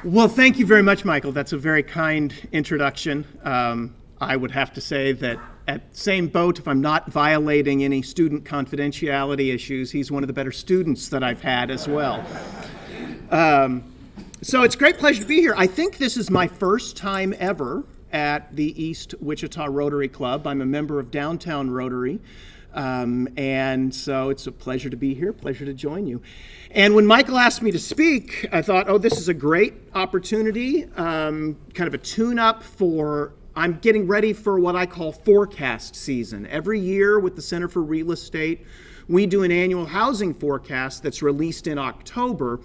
Well, thank you very much, Michael. That's a very kind introduction. I would have to say that at same boat, if I'm not violating any student confidentiality issues, he's one of the better students that I've had as well. So it's a great pleasure to be here. I think this is my first time ever at the East Wichita Rotary Club. I'm a member of Downtown Rotary. And so it's a pleasure to be here, pleasure to join you. And when Michael asked me to speak, I thought, oh, this is a great opportunity, kind of a tune-up for, I'm getting ready for what I call forecast season. Every year with the Center for Real Estate, we do an annual housing forecast that's released in October.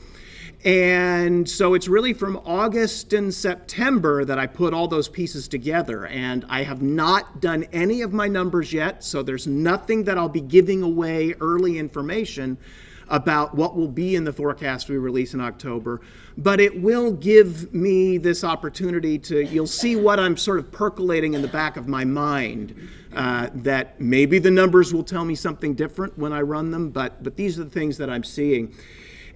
And so it's really from August and September that I put all those pieces together. And I have not done any of my numbers yet, so there's nothing that I'll be giving away early information about what will be in the forecast we release in October. But it will give me this opportunity to, you'll see what I'm sort of percolating in the back of my mind, that maybe the numbers will tell me something different when I run them, but these are the things that I'm seeing.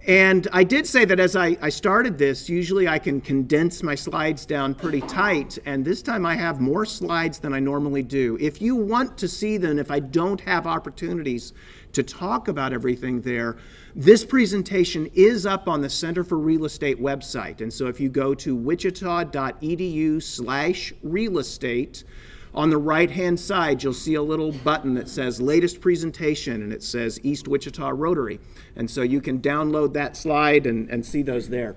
And I did say that as I started this, usually I can condense my slides down pretty tight, and this time I have more slides than I normally do. If you want to see them, if I don't have opportunities to talk about everything there, this presentation is up on the Center for Real Estate website. And so if you go to wichita.edu/real estate, on the right-hand side, you'll see a little button that says Latest Presentation, and it says East Wichita Rotary. And so you can download that slide and see those there.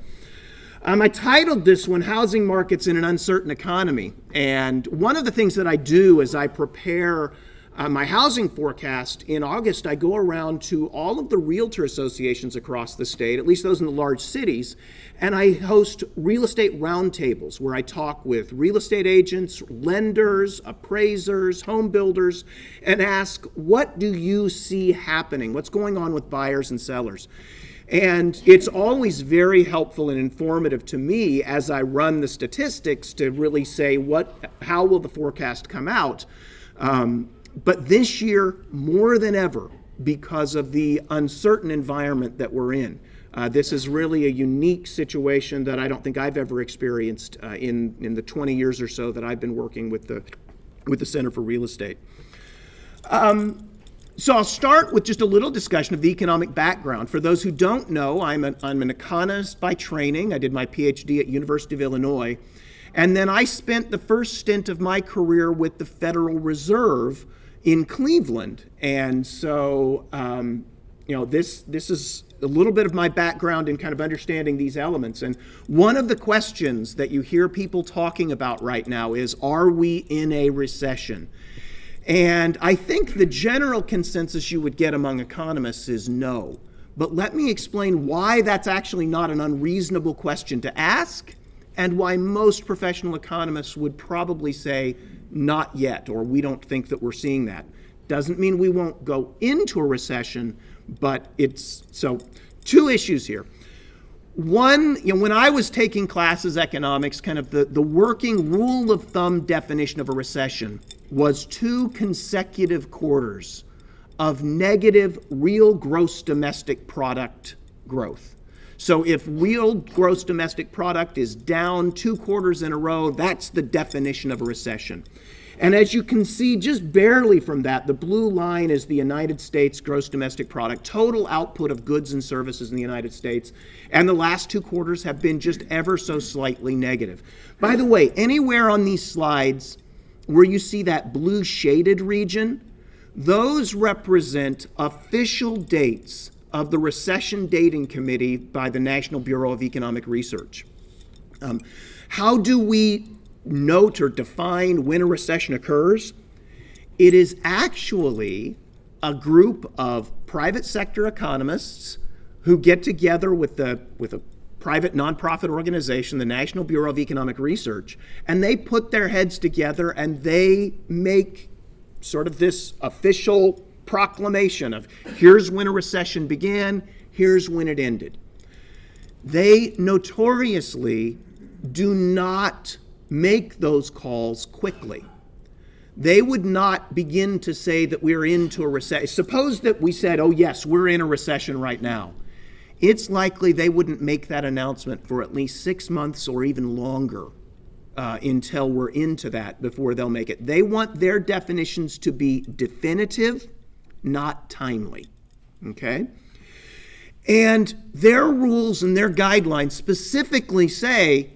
I titled this one, Housing Markets in an Uncertain Economy. And one of the things that I do as I prepare my housing forecast in August, I go around to all of the realtor associations across the state, at least those in the large cities, and I host real estate roundtables where I talk with real estate agents, lenders, appraisers, home builders, and ask, what do you see happening? What's going on with buyers and sellers? And it's always very helpful and informative to me as I run the statistics to really say, how will the forecast come out? But this year, more than ever, because of the uncertain environment that we're in, this is really a unique situation that I don't think I've ever experienced in the 20 years or so that I've been working with the Center for Real Estate. So I'll start with just a little discussion of the economic background. For those who don't know, I'm an economist by training. I did my PhD at University of Illinois. And then I spent the first stint of my career with the Federal Reserve in Cleveland. And so, this is a little bit of my background in kind of understanding these elements. And one of the questions that you hear people talking about right now is, are we in a recession? And I think the general consensus you would get among economists is no. But let me explain why that's actually not an unreasonable question to ask, and why most professional economists would probably say not yet, or we don't think that we're seeing that. Doesn't mean we won't go into a recession, but so two issues here. One, when I was taking classes economics, kind of the working rule of thumb definition of a recession was 2 consecutive quarters of negative real gross domestic product growth. So if real gross domestic product is down 2 quarters in a row, that's the definition of a recession. And as you can see, just barely from that, the blue line is the United States gross domestic product, total output of goods and services in the United States. And the last 2 quarters have been just ever so slightly negative. By the way, anywhere on these slides where you see that blue shaded region, those represent official dates of the Recession Dating Committee by the National Bureau of Economic Research. How do we note or define when a recession occurs? It is actually a group of private sector economists who get together with a private nonprofit organization, the National Bureau of Economic Research, and they put their heads together and they make sort of this official proclamation of here's when a recession began, here's when it ended. They notoriously do not make those calls quickly. They would not begin to say that we're into a recession. Suppose that we said, oh yes, we're in a recession right now. it's likely they wouldn't make that announcement for at least 6 months or even longer until we're into that before they'll make it. They want their definitions to be definitive, not timely, okay? And their rules and their guidelines specifically say,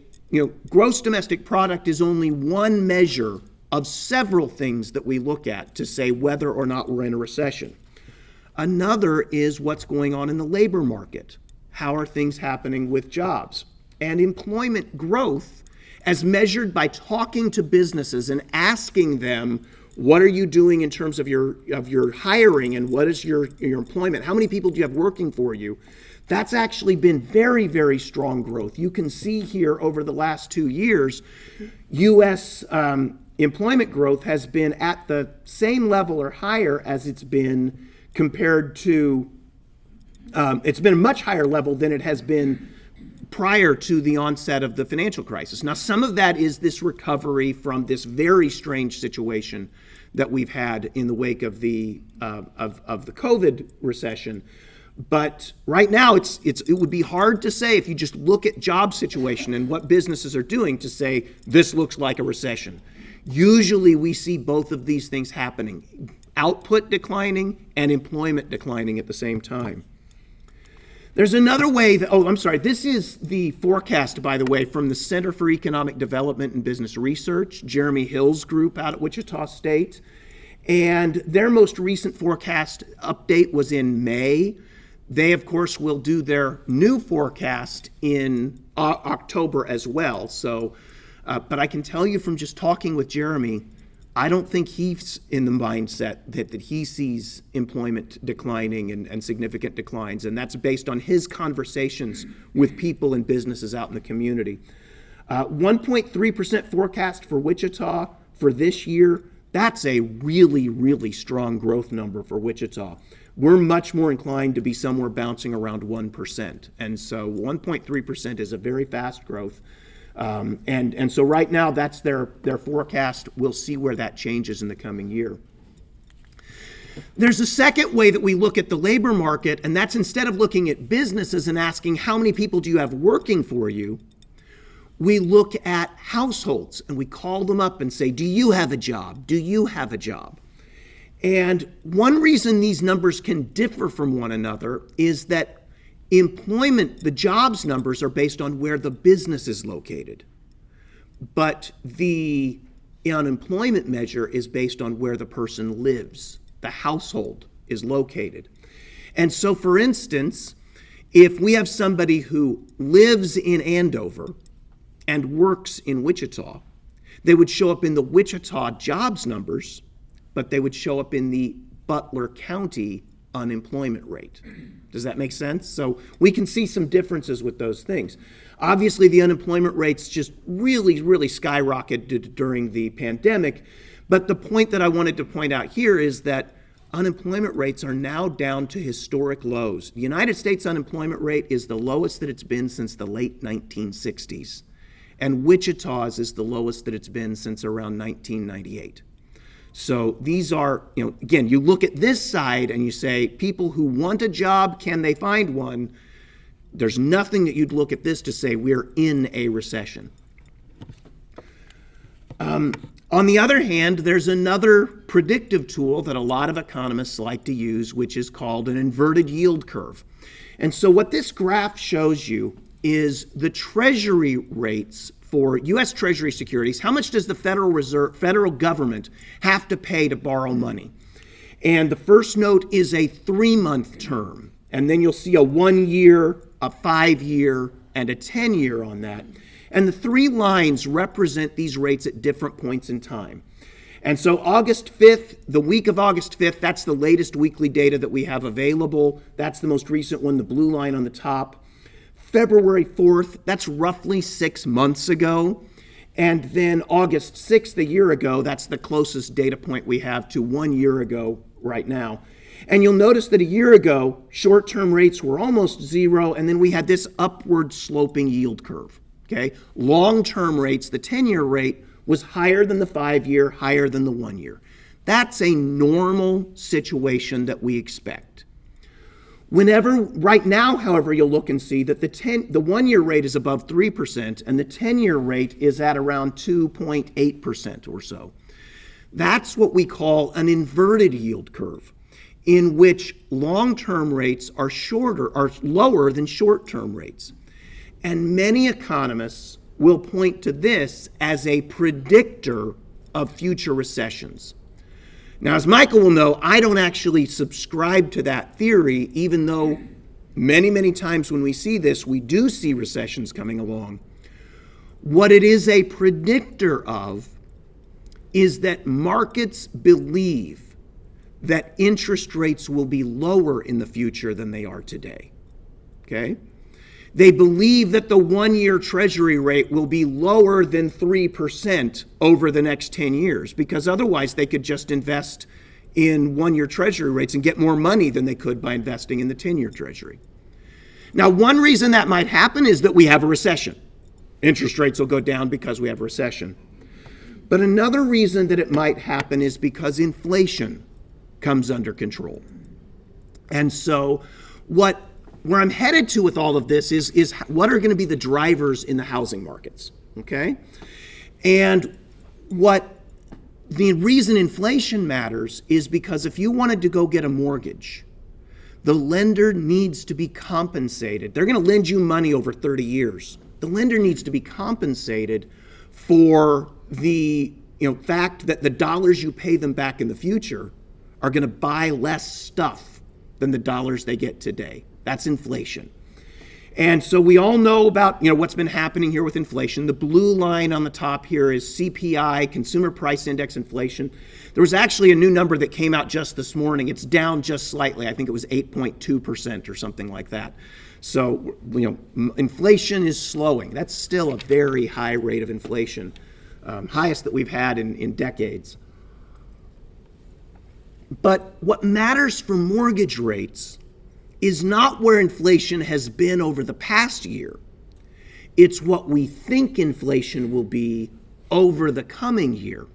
gross domestic product is only one measure of several things that we look at to say whether or not we're in a recession. Another is what's going on in the labor market. How are things happening with jobs? And employment growth, as measured by talking to businesses and asking them, what are you doing in terms of your hiring and what is your employment? How many people do you have working for you? That's actually been very, very strong growth. You can see here over the last 2 years, U.S. Employment growth has been at the same level or higher as it's been compared to, it's been a much higher level than it has been prior to the onset of the financial crisis. Now, some of that is this recovery from this very strange situation that we've had in the wake of the COVID recession. But right now, it would be hard to say if you just look at job situation and what businesses are doing to say this looks like a recession. Usually, we see both of these things happening: output declining and employment declining at the same time. There's another way this is the forecast, by the way, from the Center for Economic Development and Business Research, Jeremy Hill's group out at Wichita State. And their most recent forecast update was in May. They, of course, will do their new forecast in October as well. So, but I can tell you from just talking with Jeremy, I don't think he's in the mindset that he sees employment declining and significant declines, and that's based on his conversations with people and businesses out in the community. 1.3% forecast for Wichita for this year. That's a really, really strong growth number for Wichita. We're much more inclined to be somewhere bouncing around 1%, and so 1.3% is a very fast growth. And so right now, that's their forecast. We'll see where that changes in the coming year. There's a second way that we look at the labor market, and that's instead of looking at businesses and asking how many people do you have working for you, we look at households and we call them up and say, do you have a job? Do you have a job? And one reason these numbers can differ from one another is that employment, the jobs numbers are based on where the business is located. But the unemployment measure is based on where the person lives, the household is located. And so, for instance, if we have somebody who lives in Andover and works in Wichita, they would show up in the Wichita jobs numbers, but they would show up in the Butler County unemployment rate. Does that make sense? So we can see some differences with those things. Obviously, the unemployment rates just really, really skyrocketed during the pandemic. But the point that I wanted to point out here is that unemployment rates are now down to historic lows. The United States unemployment rate is the lowest that it's been since the late 1960s. And Wichita's is the lowest that it's been since around 1998. So these are, again, you look at this side and you say, people who want a job, can they find one? There's nothing that you'd look at this to say we're in a recession. On the other hand, there's another predictive tool that a lot of economists like to use, which is called an inverted yield curve. And so what this graph shows you is the Treasury rates for U.S. Treasury securities. How much does the federal government have to pay to borrow money? And the first note is a 3-month term. And then you'll see a 1-year, a 5-year, and a 10-year on that. And the 3 lines represent these rates at different points in time. And so August 5th, the week of August 5th, that's the latest weekly data that we have available. That's the most recent one, the blue line on the top. February 4th, that's roughly 6 months ago. And then August 6th, a year ago, that's the closest data point we have to 1 year ago right now. And you'll notice that a year ago, short-term rates were almost zero, and then we had this upward sloping yield curve. Okay, long-term rates, the 10-year rate was higher than the 5-year, higher than the 1-year. That's a normal situation that we expect. Right now, however, you'll look and see that the 1-year rate is above 3% and the 10-year rate is at around 2.8% or so. That's what we call an inverted yield curve, in which long-term rates are lower than short-term rates. And many economists will point to this as a predictor of future recessions. Now, as Michael will know, I don't actually subscribe to that theory, even though many, many times when we see this, we do see recessions coming along. What it is a predictor of is that markets believe that interest rates will be lower in the future than they are today. Okay? They believe that the 1-year Treasury rate will be lower than 3% over the next 10 years, because otherwise they could just invest in 1-year Treasury rates and get more money than they could by investing in the 10-year Treasury. Now, one reason that might happen is that we have a recession. Interest rates will go down because we have a recession. But another reason that it might happen is because inflation comes under control. And so where I'm headed to with all of this is what are going to be the drivers in the housing markets, okay? And the reason inflation matters is because if you wanted to go get a mortgage, the lender needs to be compensated. They're going to lend you money over 30 years. The lender needs to be compensated for the fact that the dollars you pay them back in the future are going to buy less stuff than the dollars they get today. That's inflation. And so we all know about what's been happening here with inflation. The blue line on the top here is CPI, Consumer Price Index inflation. There was actually a new number that came out just this morning. It's down just slightly. I think it was 8.2% or something like that. So inflation is slowing. That's still a very high rate of inflation, highest that we've had in decades. But what matters for mortgage rates is not where inflation has been over the past year. It's what we think inflation will be over the coming year.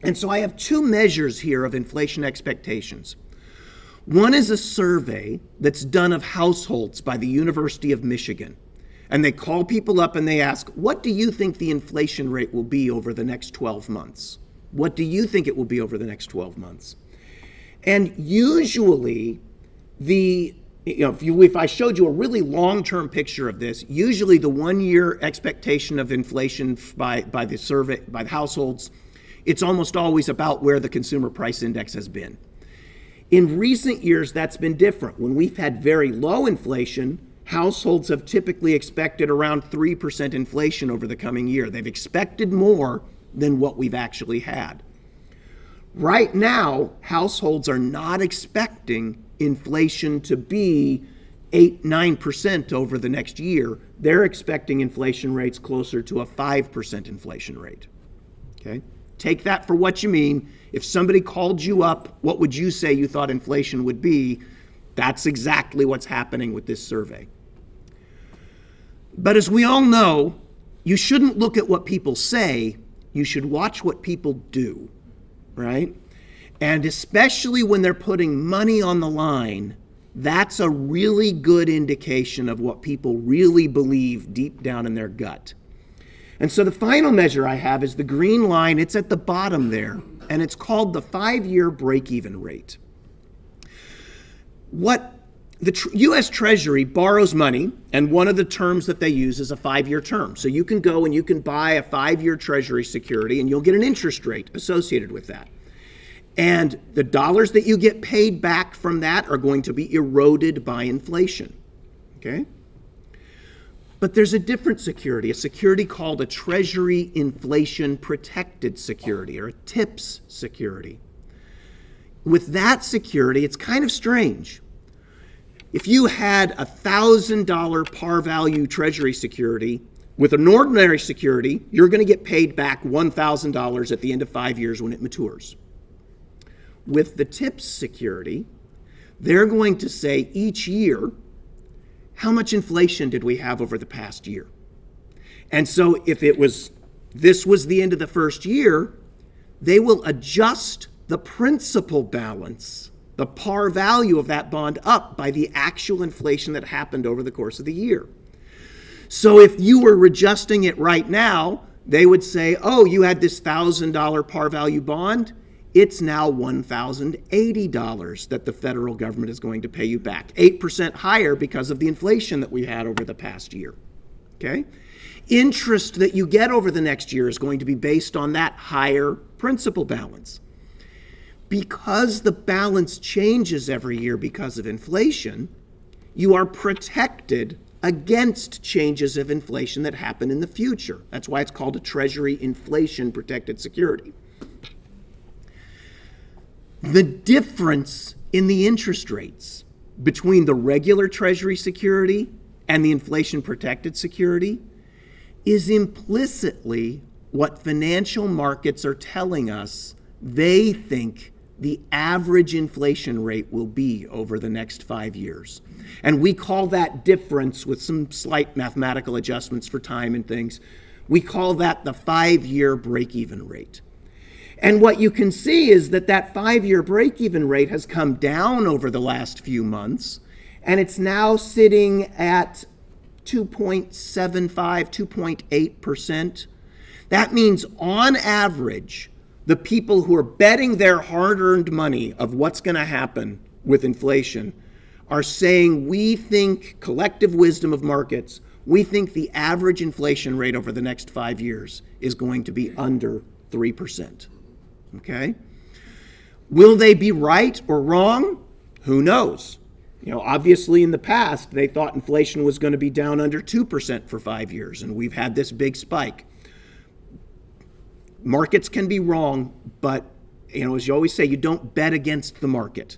And so I have two measures here of inflation expectations. One is a survey that's done of households by the University of Michigan. And they call people up and they ask, what do you think the inflation rate will be over the next 12 months? What do you think it will be over the next 12 months? And usually, if I showed you a really long-term picture of this, usually the 1-year expectation of inflation by the survey, by the households, it's almost always about where the Consumer Price Index has been. In recent years, that's been different. When we've had very low inflation, households have typically expected around 3% inflation over the coming year. They've expected more than what we've actually had. Right now, households are not expecting inflation to be 8-9% over the next year. They're expecting inflation rates closer to a 5% inflation rate. Okay? Take that for what you mean. If somebody called you up, what would you say you thought inflation would be? That's exactly what's happening with this survey. But as we all know, you shouldn't look at what people say, you should watch what people do. Right? And especially when they're putting money on the line, that's a really good indication of what people really believe deep down in their gut. And so the final measure I have is the green line. It's at the bottom there, and it's called the 5-year break-even rate. The U.S. Treasury borrows money, and one of the terms that they use is a 5-year term. So you can go and you can buy a 5-year Treasury security, and you'll get an interest rate associated with that. And the dollars that you get paid back from that are going to be eroded by inflation. Okay? But there's a different security, a security called a Treasury Inflation Protected Security, or a TIPS security. With that security, it's kind of strange. If you had a $1,000 par value Treasury security, with an ordinary security, you're going to get paid back $1,000 at the end of 5 years when it matures. With the TIPS security, they're going to say each year, how much inflation did we have over the past year? And so if this was the end of the first year, they will adjust the principal balance the par value of that bond up by the actual inflation that happened over the course of the year. So if you were adjusting it right now, they would say, oh, you had this $1,000 par value bond. It's now $1,080 that the federal government is going to pay you back, 8% higher because of the inflation that we had over the past year. Okay? Interest that you get over the next year is going to be based on that higher principal balance. Because the balance changes every year because of inflation, you are protected against changes of inflation that happen in the future. That's why it's called a Treasury inflation protected security. The difference in the interest rates between the regular Treasury security and the inflation protected security is implicitly what financial markets are telling us they think the average inflation rate will be over the next 5 years. And we call that difference, with some slight mathematical adjustments for time and things, we call that the 5-year break-even rate. And what you can see is that that 5-year break-even rate has come down over the last few months, and it's now sitting at 2.75, 2.8%. That means on average, the people who are betting their hard-earned money of what's going to happen with inflation are saying, we think, collective wisdom of markets, we think the average inflation rate over the next 5 years is going to be under 3%. Okay? Will they be right or wrong? Who knows? You know, obviously in the past, they thought inflation was going to be down under 2% for 5 years, and we've had this big spike. Markets can be wrong, but, you know, as you always say, you don't bet against the market,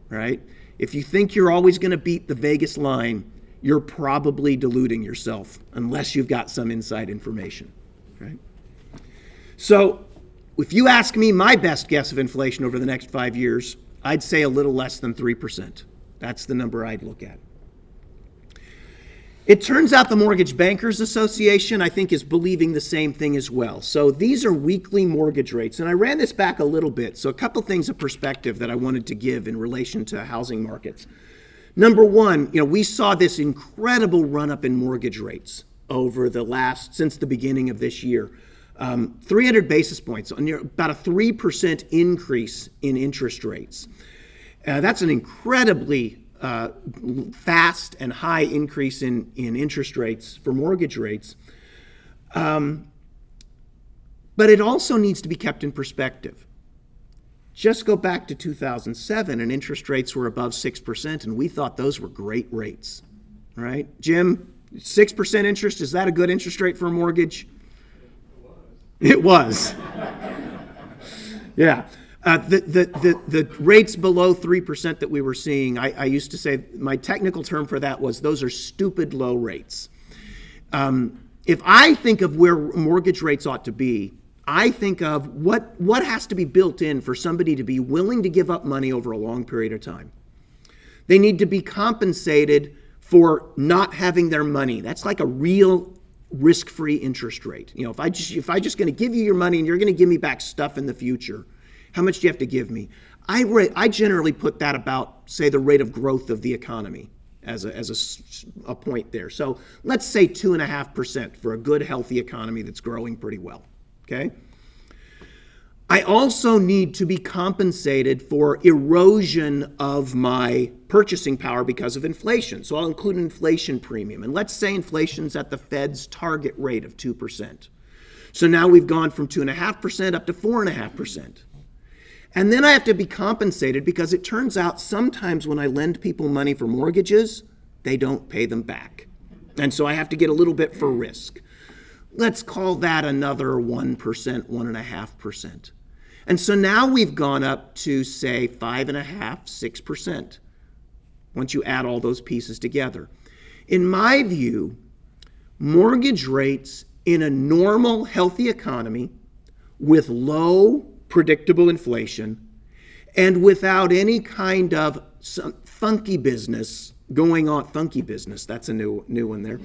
right? If you think you're always going to beat the Vegas line, you're probably deluding yourself unless you've got some inside information, right? So if you ask me my best guess of inflation over the next 5 years, I'd say a little less than 3%. That's the number I'd look at. It turns out the Mortgage Bankers Association, I think, is believing the same thing as well. So these are weekly mortgage rates. And I ran this back a little bit. So a couple things of perspective that I wanted to give in relation to housing markets. Number one, you know, we saw this incredible run-up in mortgage rates over since the beginning of this year. 300 basis points, about a 3% increase in interest rates. That's an incredibly fast and high increase in interest rates for mortgage rates. But it also needs to be kept in perspective. Just go back to 2007 and interest rates were above 6%, and we thought those were great rates, right? Jim, 6% interest, is that a good interest rate for a mortgage? It was. Yeah. The rates below 3% that we were seeing, I used to say, my technical term for that was, those are stupid low rates. If I think of where mortgage rates ought to be, I think of what has to be built in for somebody to be willing to give up money over a long period of time. They need to be compensated for not having their money. That's like a real risk-free interest rate. You know, if I just going to give you your money and you're going to give me back stuff in the future, how much do you have to give me? I generally put that about, say, the rate of growth of the economy as a point there. So let's say 2.5% for a good, healthy economy that's growing pretty well, okay? I also need to be compensated for erosion of my purchasing power because of inflation. So I'll include an inflation premium. And let's say inflation's at the Fed's target rate of 2%. So now we've gone from 2.5% up to 4.5%. And then I have to be compensated because it turns out sometimes when I lend people money for mortgages, they don't pay them back. And so I have to get a little bit for risk. Let's call that another 1%, 1.5%. And so now we've gone up to, say, 5.5%, 6%, once you add all those pieces together. In my view, mortgage rates in a normal, healthy economy with low, predictable inflation and without any kind of some funky business going on, that's a new one there,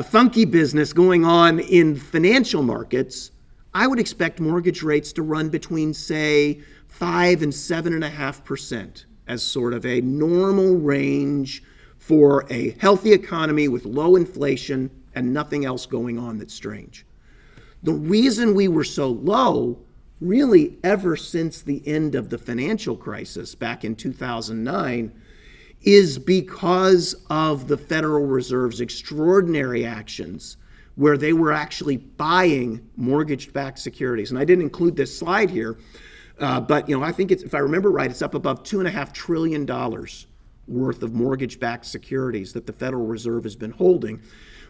funky business going on in financial markets, I would expect mortgage rates to run between, say, 5 and 7.5%. as sort of a normal range for a healthy economy with low inflation and nothing else going on that's strange. The reason we were so low, really ever since the end of the financial crisis back in 2009, is because of the Federal Reserve's extraordinary actions where they were actually buying mortgage-backed securities. And I didn't include this slide here, but I think it's, if I remember right, it's up above $2.5 trillion worth of mortgage-backed securities that the Federal Reserve has been holding,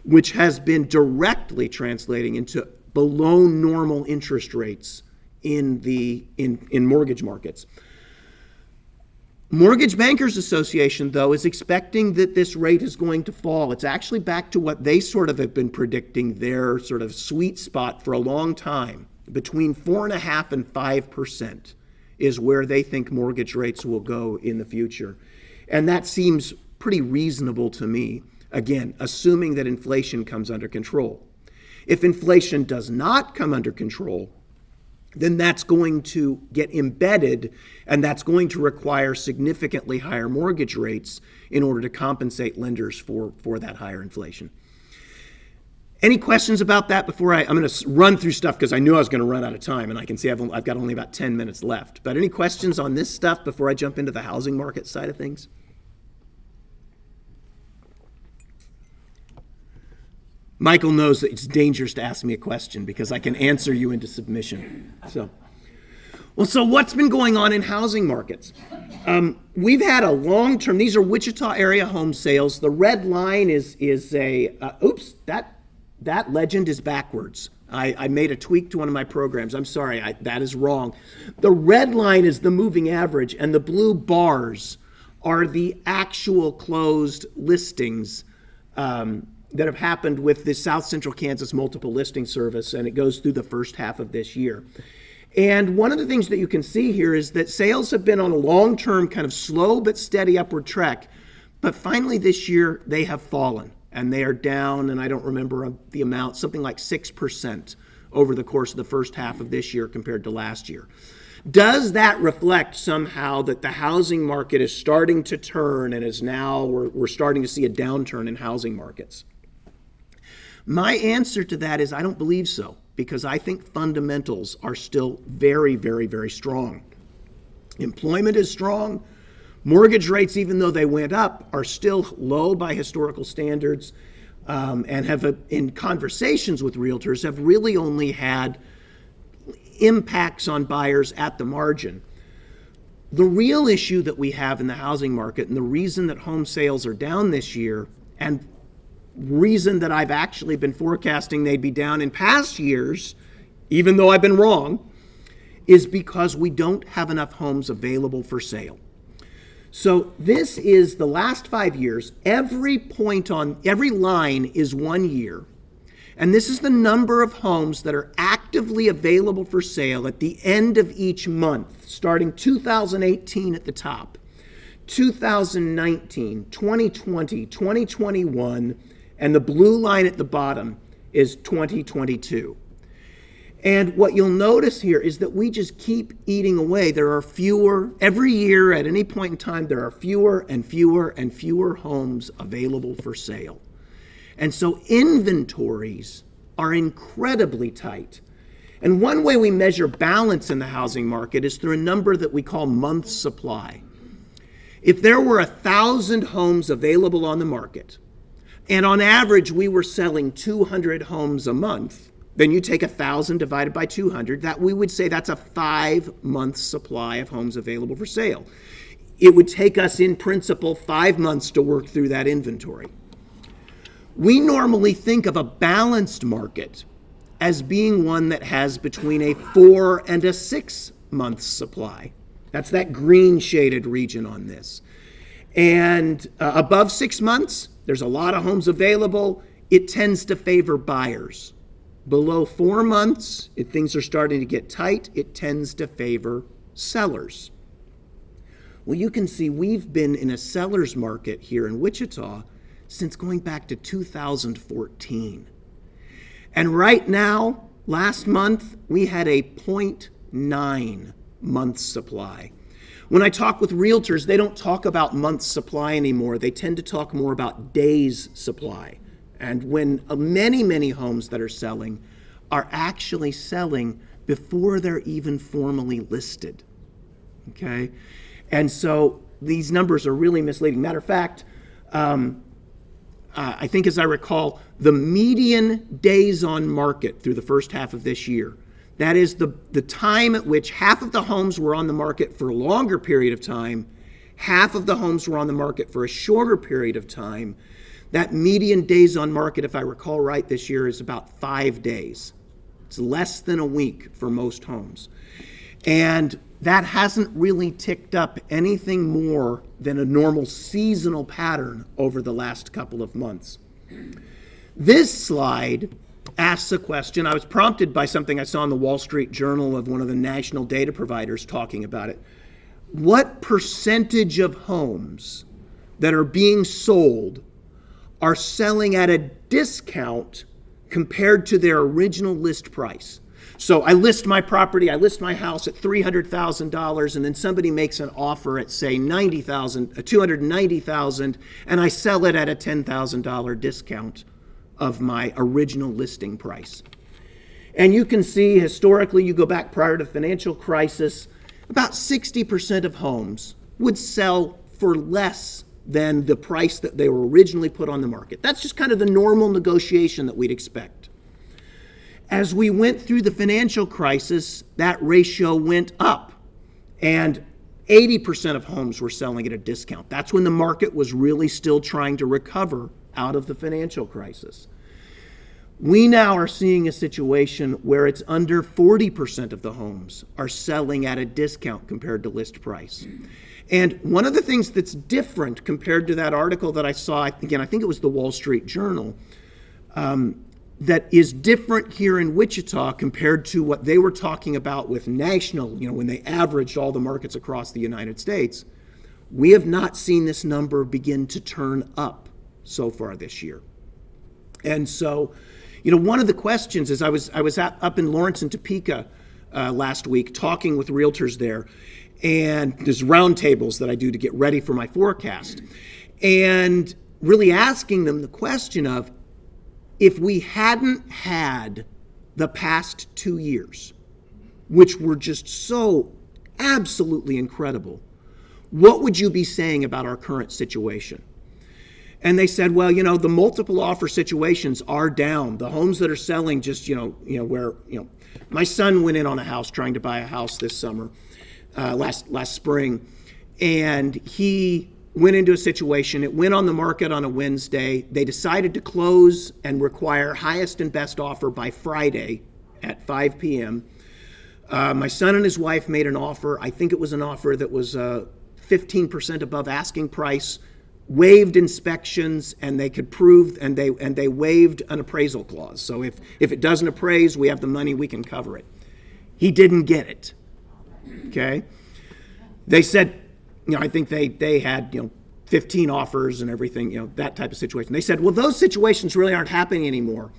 which has been directly translating into below normal interest rates in mortgage markets. Mortgage Bankers Association, though, is expecting that this rate is going to fall. It's actually back to what they sort of have been predicting, their sort of sweet spot for a long time. Between 4.5% and 5% is where they think mortgage rates will go in the future. And that seems pretty reasonable to me, again, assuming that inflation comes under control. If inflation does not come under control, then that's going to get embedded, and that's going to require significantly higher mortgage rates in order to compensate lenders for that higher inflation. Any questions about that before I'm going to run through stuff because I knew I was going to run out of time, and I can see I've got only about 10 minutes left. But any questions on this stuff before I jump into the housing market side of things? Michael knows that it's dangerous to ask me a question because I can answer you into submission. So what's been going on in housing markets? We've had a long-term, these are Wichita area home sales. The red line is oops, that legend is backwards. I made a tweak to one of my programs. I'm sorry, that is wrong. The red line is the moving average, and the blue bars are the actual closed listings that have happened with the South Central Kansas Multiple Listing Service, and it goes through the first half of this year. And one of the things that you can see here is that sales have been on a long-term kind of slow but steady upward trek, but finally this year they have fallen, and they are down, and I don't remember the amount, something like 6% over the course of the first half of this year compared to last year. Does that reflect somehow that the housing market is starting to turn and is now we're starting to see a downturn in housing markets? My answer to that is I don't believe so, because I think fundamentals are still very, very, very strong. Employment is strong. Mortgage rates, even though they went up, are still low by historical standards, and have, in conversations with realtors, have really only had impacts on buyers at the margin. The real issue that we have in the housing market, and the reason that home sales are down this year, and reason that I've actually been forecasting they'd be down in past years, even though I've been wrong, is because we don't have enough homes available for sale. So this is the last 5 years. Every point on every line is 1 year. And this is the number of homes that are actively available for sale at the end of each month, starting 2018 at the top, 2019, 2020, 2021, and the blue line at the bottom is 2022. And what you'll notice here is that we just keep eating away. There are fewer, every year at any point in time, there are fewer and fewer and fewer homes available for sale. And so inventories are incredibly tight. And one way we measure balance in the housing market is through a number that we call months supply. If there were 1,000 homes available on the market, and on average we were selling 200 homes a month, then you take 1,000 divided by 200, that we would say that's a 5-month supply of homes available for sale. It would take us in principle 5 months to work through that inventory. We normally think of a balanced market as being one that has between a 4 and a 6 month supply. That's that green shaded region on this. And above 6 months, there's a lot of homes available. It tends to favor buyers. Below 4 months, if things are starting to get tight, it tends to favor sellers. Well, you can see we've been in a seller's market here in Wichita since going back to 2014. And right now, last month, we had a 0.9 month supply. When I talk with realtors, they don't talk about months supply anymore. They tend to talk more about days supply. And when many, many homes that are selling are actually selling before they're even formally listed, okay? And so these numbers are really misleading. Matter of fact, I think as I recall, the median days on market through the first half of this year, that is the time at which half of the homes were on the market for a longer period of time, half of the homes were on the market for a shorter period of time. That median days on market, if I recall right, this year is about 5 days. It's less than a week for most homes. And that hasn't really ticked up anything more than a normal seasonal pattern over the last couple of months. This slide asks a question. I was prompted by something I saw in the Wall Street Journal of one of the national data providers talking about it. What percentage of homes that are being sold are selling at a discount compared to their original list price? So I list my property, I list my house at $300,000, and then somebody makes an offer at, say, $290,000, and I sell it at a $10,000 discount of my original listing price. And you can see historically, you go back prior to the financial crisis, about 60% of homes would sell for less than the price that they were originally put on the market. That's just kind of the normal negotiation that we'd expect. As we went through the financial crisis, that ratio went up, and 80% of homes were selling at a discount. That's when the market was really still trying to recover out of the financial crisis. We now are seeing a situation where it's under 40% of the homes are selling at a discount compared to list price. And one of the things that's different compared to that article that I saw, again, I think it was the Wall Street Journal, that is different here in Wichita compared to what they were talking about with national, when they averaged all the markets across the United States. We have not seen this number begin to turn up so far this year. And so, one of the questions is I was up in Lawrence and Topeka last week talking with realtors there, and there's roundtables that I do to get ready for my forecast, and really asking them the question of, if we hadn't had the past 2 years, which were just so absolutely incredible, what would you be saying about our current situation? And they said, well, the multiple offer situations are down. The homes that are selling just, my son went in on a house trying to buy a house this summer, last spring, and he went into a situation. It went on the market on a Wednesday. They decided to close and require highest and best offer by Friday at 5 p.m. My son and his wife made an offer. I think it was an offer that was 15% above asking price, waived inspections, and they could prove, and they waived an appraisal clause. So if it doesn't appraise, we have the money, we can cover it. He didn't get it. Okay? They said, I think they had, 15 offers and everything, that type of situation. They said, well, those situations really aren't happening anymore.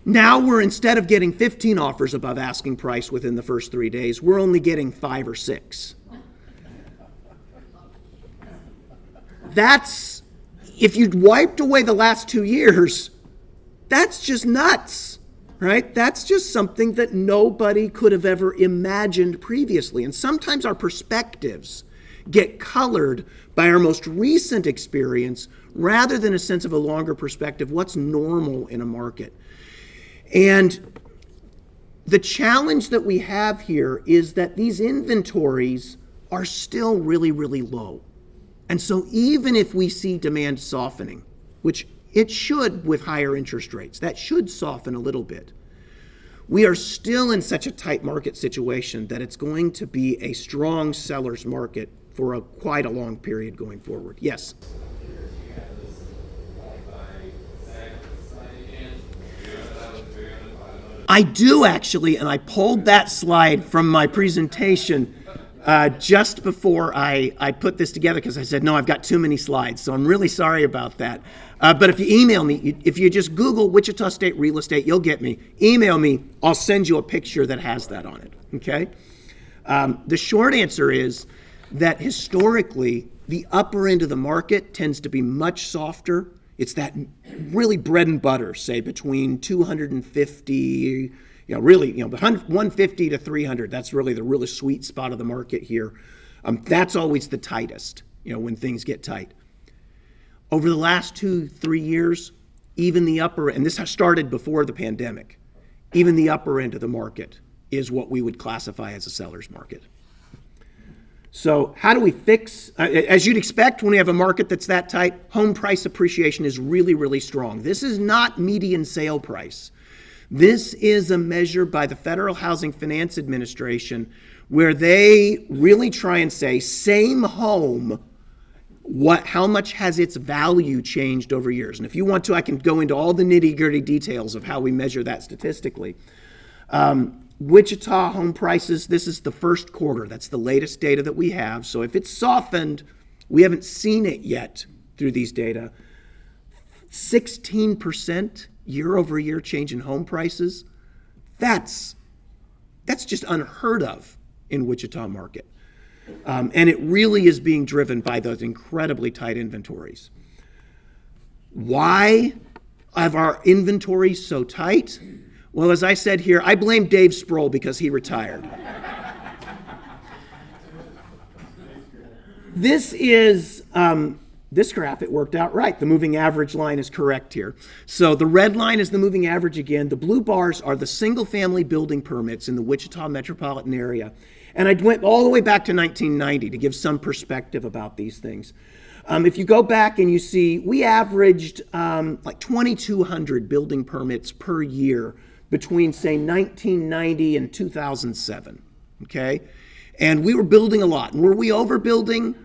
Now instead of getting 15 offers above asking price within the first 3 days, we're only getting 5 or 6. That's, if you'd wiped away the last 2 years, that's just nuts, right? That's just something that nobody could have ever imagined previously. And sometimes our perspectives get colored by our most recent experience rather than a sense of a longer perspective, what's normal in a market. And the challenge that we have here is that these inventories are still really, really low. And so even if we see demand softening, which it should with higher interest rates, that should soften a little bit, we are still in such a tight market situation that it's going to be a strong seller's market for quite a long period going forward. Yes? I do actually, and I pulled that slide from my presentation just before I put this together because I said, no, I've got too many slides, so I'm really sorry about that. But if you email me, if you just Google Wichita State Real Estate, you'll get me. Email me, I'll send you a picture that has that on it, okay? The short answer is that historically the upper end of the market tends to be much softer. It's that really bread and butter, say between 250, really, 150 to 300. That's really the really sweet spot of the market here. That's always the tightest, when things get tight. Over the last 2-3 years, even the upper, and this started before the pandemic, even the upper end of the market is what we would classify as a seller's market. So how do we fix, as you'd expect when we have a market that's that tight, home price appreciation is really, really strong. This is not median sale price. This is a measure by the Federal Housing Finance Administration where they really try and say, same home, how much has its value changed over years? And if you want to, I can go into all the nitty-gritty details of how we measure that statistically. Wichita home prices, this is the first quarter. That's the latest data that we have. So if it's softened, we haven't seen it yet through these data. 16% year-over-year change in home prices. That's just unheard of in Wichita market. And it really is being driven by those incredibly tight inventories. Why are our inventories so tight? Well, as I said here, I blame Dave Sproul because he retired. This is, this graph, it worked out right. The moving average line is correct here. So the red line is the moving average again. The blue bars are the single-family building permits in the Wichita metropolitan area. And I went all the way back to 1990 to give some perspective about these things. If you go back and you see, we averaged like 2,200 building permits per year between, say, 1990 and 2007, okay? And we were building a lot. And were we overbuilding?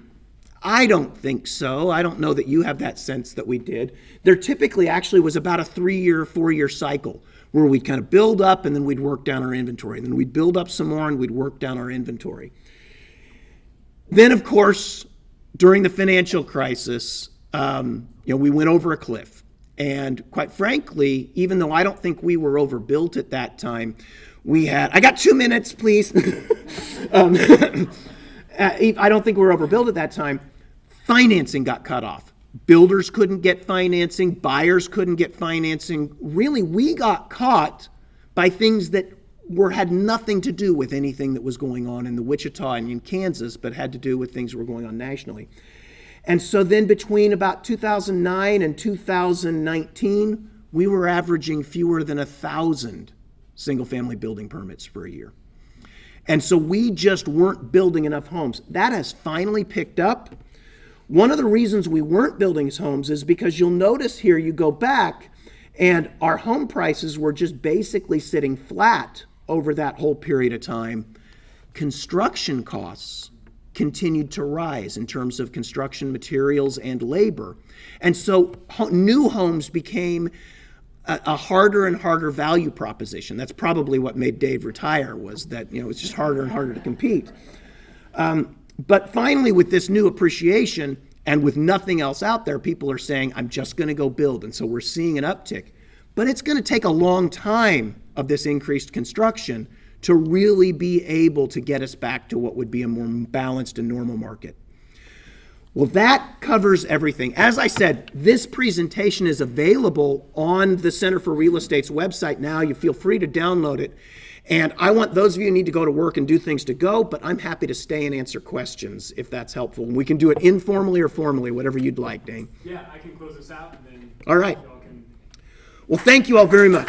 I don't think so. I don't know that you have that sense that we did. There typically actually was about a 3-year, 4-year cycle where we'd kind of build up and then we'd work down our inventory. Then we'd build up some more and we'd work down our inventory. Then, of course, during the financial crisis, we went over a cliff. And quite frankly, even though I don't think we were overbuilt at that time, I got 2 minutes, please. I don't think we were overbuilt at that time. Financing got cut off. Builders couldn't get financing. Buyers couldn't get financing. Really, we got caught by things that had nothing to do with anything that was going on in the Wichita and in Kansas, but had to do with things that were going on nationally. And so then between about 2009 and 2019, we were averaging fewer than 1,000 single-family building permits per year. And so we just weren't building enough homes. That has finally picked up. One of the reasons we weren't building homes is because you'll notice here, you go back, and our home prices were just basically sitting flat over that whole period of time. Construction costs continued to rise in terms of construction materials and labor. And so new homes became a harder and harder value proposition. That's probably what made Dave retire, was that it's just harder and harder to compete. But finally, with this new appreciation and with nothing else out there, people are saying, I'm just going to go build. And so we're seeing an uptick. But it's going to take a long time of this increased construction to really be able to get us back to what would be a more balanced and normal market. Well, that covers everything. As I said, this presentation is available on the Center for Real Estate's website now. You feel free to download it. And I want those of you who need to go to work and do things to go, but I'm happy to stay and answer questions if that's helpful. And we can do it informally or formally, whatever you'd like, Dane. Yeah, I can close this out and then all right. y'all can... Well, thank you all very much.